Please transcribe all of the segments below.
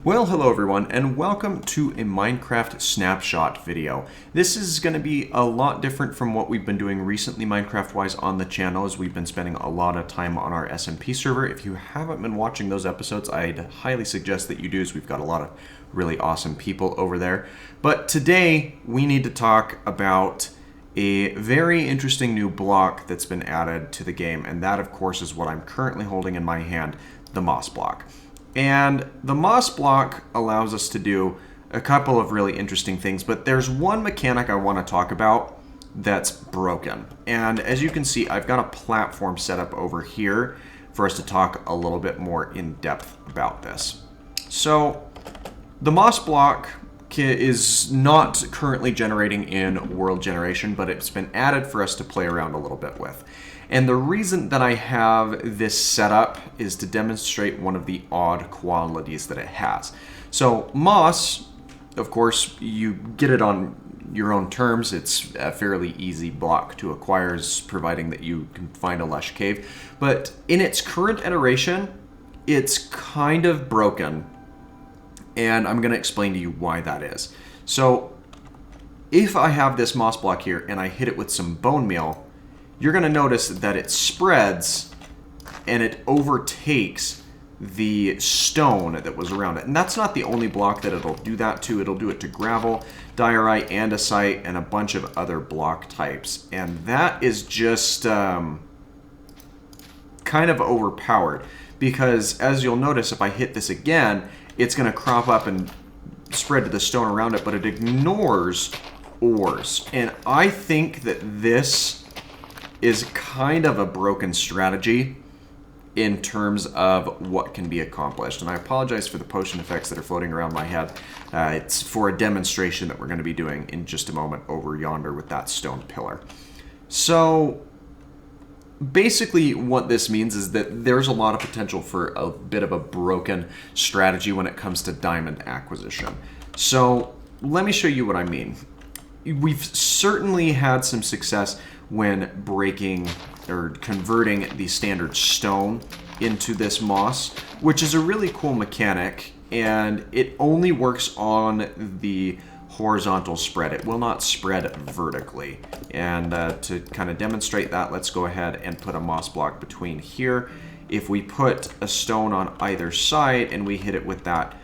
Well, hello everyone, and welcome to a Minecraft snapshot video. This is going to be a lot different from what we've been doing recently Minecraft-wise on the channel, as we've been spending a lot of time on our SMP server. If you haven't been watching those episodes, I'd highly suggest that you do, as we've got a lot of really awesome people over there. But today, we need to talk about a very interesting new block that's been added to the game, and that, of course, is what I'm currently holding in my hand, the moss block. And the moss block allows us to do a couple of really interesting things, but there's one mechanic I want to talk about that's broken. And as you can see, I've got a platform set up over here for us to talk a little bit more in depth about this. So the moss block is not currently generating in world generation, but it's been added for us to play around a little bit with. And the reason that I have this set up is to demonstrate one of the odd qualities that it has. So moss, of course, you get it on your own terms. It's a fairly easy block to acquire, providing that you can find a lush cave. But in its current iteration, it's kind of broken. And I'm going to explain to you why that is. So if I have this moss block here and I hit it with some bone meal, you're going to notice that it spreads and it overtakes the stone that was around it. And that's not the only block that it'll do that to. It'll do it to gravel, diorite, andesite, and a bunch of other block types. And that is just kind of overpowered, because as you'll notice, if I hit this again, it's going to crop up and spread to the stone around it, but it ignores ores. And I think that this is kind of a broken strategy in terms of what can be accomplished. And I apologize for the potion effects that are floating around my head. It's for a demonstration that we're going to be doing in just a moment over yonder with that stone pillar. So basically what this means is that there's a lot of potential for a bit of a broken strategy when it comes to diamond acquisition. So let me show you what I mean. We've certainly had some success when breaking or converting the standard stone into this moss, which is a really cool mechanic, and it only works on the horizontal spread. It will not spread vertically. And to kind of demonstrate that, let's go ahead and put a moss block between here. If we put a stone on either side and we hit it with that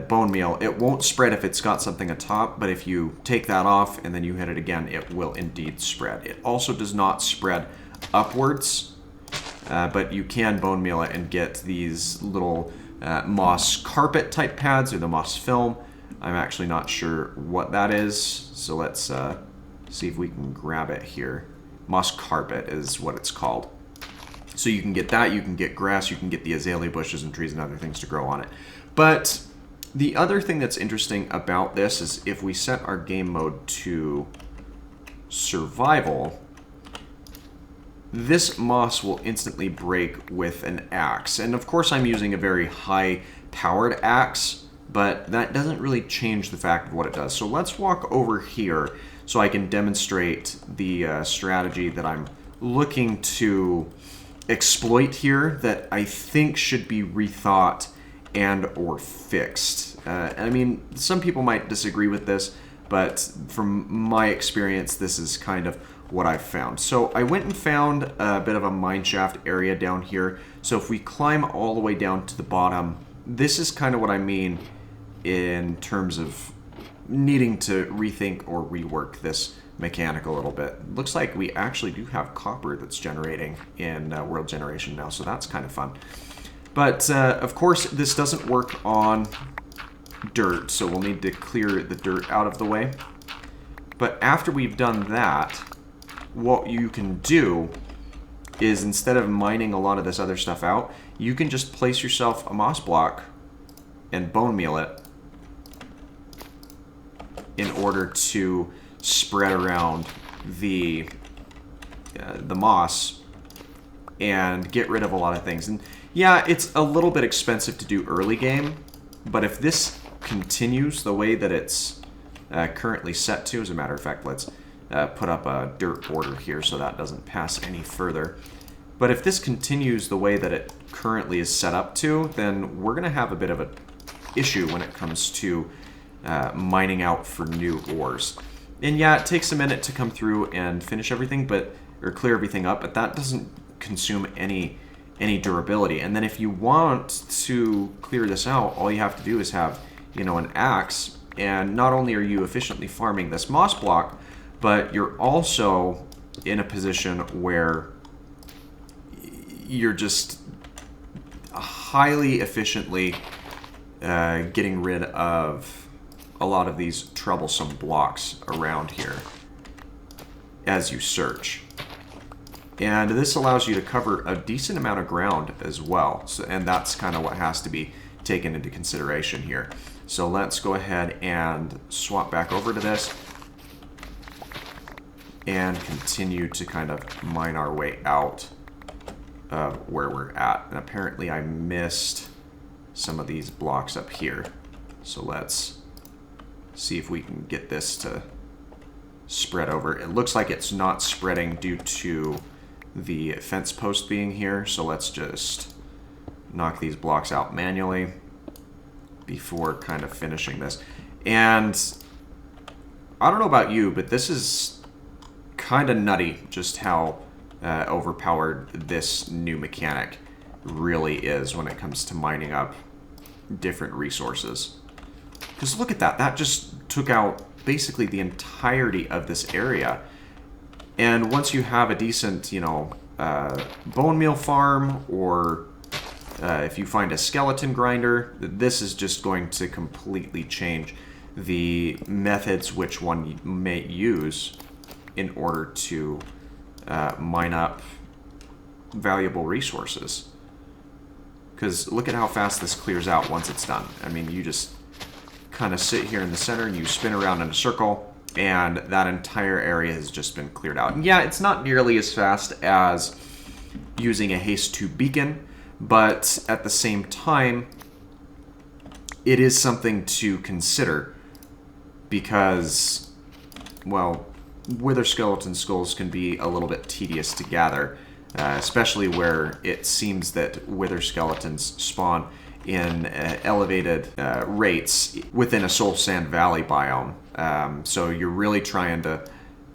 bone meal, it won't spread if it's got something atop, but if you take that off and then you hit it again, it will indeed spread. It also does not spread upwards, but you can bone meal it and get these little moss carpet type pads, or the moss film. I'm actually not sure what that is, so let's see if we can grab it here. Moss carpet is what it's called. So you can get that, you can get grass, you can get the azalea bushes and trees and other things to grow on it. But the other thing that's interesting about this is if we set our game mode to survival, this moss will instantly break with an axe. And of course I'm using a very high powered axe, but that doesn't really change the fact of what it does. So let's walk over here so I can demonstrate the strategy that I'm looking to exploit here that I think should be rethought and or fixed. I mean, some people might disagree with this, but from my experience, this is kind of what I've found. So I went and found a bit of a mineshaft area down here. So if we climb all the way down to the bottom, this is kind of what I mean in terms of needing to rethink or rework this mechanic a little bit. Looks like we actually do have copper that's generating in world generation now, so that's kind of fun. But of course, this doesn't work on dirt, so we'll need to clear the dirt out of the way. But after we've done that, what you can do is, instead of mining a lot of this other stuff out, you can just place yourself a moss block and bone meal it in order to spread around the moss and get rid of a lot of things. And yeah, it's a little bit expensive to do early game, but if this continues the way that it's currently set to, as a matter of fact, let's put up a dirt border here so that doesn't pass any further. But if this continues the way that it currently is set up to, then we're going to have a bit of an issue when it comes to mining out for new ores. And yeah, it takes a minute to come through and finish everything, or clear everything up, but that doesn't consume any durability. And then if you want to clear this out, all you have to do is have, an axe, and not only are you efficiently farming this moss block, but you're also in a position where you're just highly efficiently getting rid of a lot of these troublesome blocks around here as you search. And this allows you to cover a decent amount of ground as well. So, and that's kind of what has to be taken into consideration here. So let's go ahead and swap back over to this and continue to kind of mine our way out of where we're at. And apparently I missed some of these blocks up here. So let's see if we can get this to spread over. It looks like it's not spreading due to the fence post being here. So let's just knock these blocks out manually before kind of finishing this. And I don't know about you, but this is kind of nutty just how overpowered this new mechanic really is when it comes to mining up different resources. Because look at that. That just took out basically the entirety of this area. And once you have a decent, bone meal farm, or if you find a skeleton grinder, this is just going to completely change the methods which one may use in order to mine up valuable resources. Because look at how fast this clears out once it's done. I mean, you just kind of sit here in the center and you spin around in a circle, and that entire area has just been cleared out. And yeah, it's not nearly as fast as using a haste 2 beacon, but at the same time, it is something to consider because, well, wither skeleton skulls can be a little bit tedious to gather, especially where it seems that wither skeletons spawn in elevated rates within a soul sand valley biome. So you're really trying to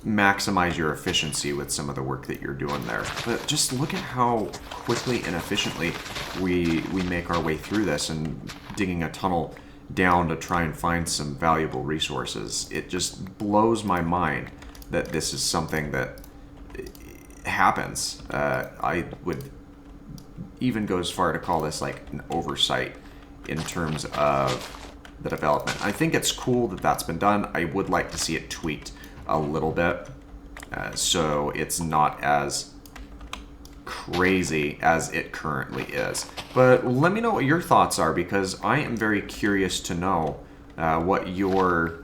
maximize your efficiency with some of the work that you're doing there. But just look at how quickly and efficiently we make our way through this and digging a tunnel down to try and find some valuable resources. It just blows my mind that this is something that happens. I would even go as far to call this like an oversight in terms of the development. I think it's cool that that's been done. I would like to see it tweaked a little bit so it's not as crazy as it currently is. But let me know what your thoughts are, because I am very curious to know what your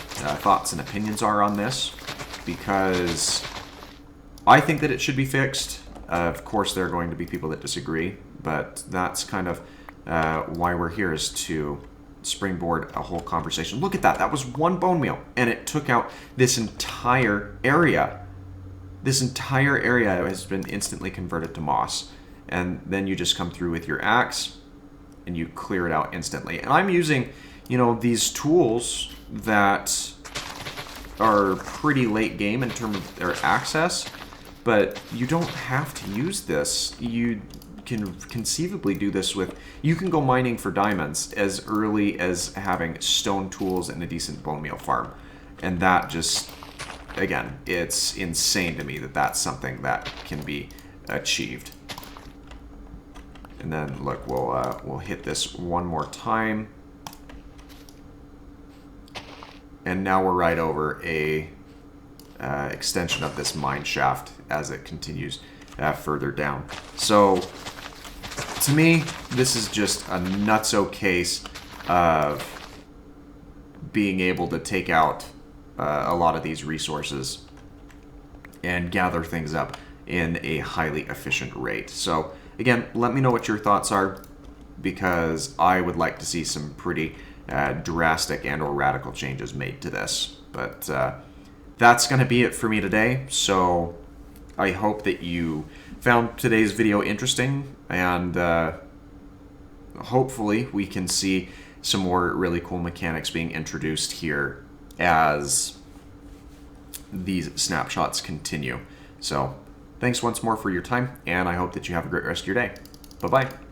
thoughts and opinions are on this, because I think that it should be fixed. Of course, there are going to be people that disagree, but that's kind of why we're here, is to springboard a whole conversation. Look at that. That was one bone meal, and it took out this entire area. This entire area has been instantly converted to moss. And then you just come through with your axe, and you clear it out instantly. And I'm using, these tools that are pretty late game in terms of their access, but you don't have to use this. You can conceivably do this with, you can go mining for diamonds as early as having stone tools and a decent bone meal farm. And that just, again, it's insane to me that that's something that can be achieved. And then look, we'll hit this one more time. And now we're right over a extension of this mine shaft as it continues further down. So to me, this is just a nutso case of being able to take out a lot of these resources and gather things up in a highly efficient rate. So again, let me know what your thoughts are, because I would like to see some pretty drastic and or radical changes made to this. But that's going to be it for me today. So I hope that you found today's video interesting, and hopefully we can see some more really cool mechanics being introduced here as these snapshots continue. So thanks once more for your time, and I hope that you have a great rest of your day. Bye-bye.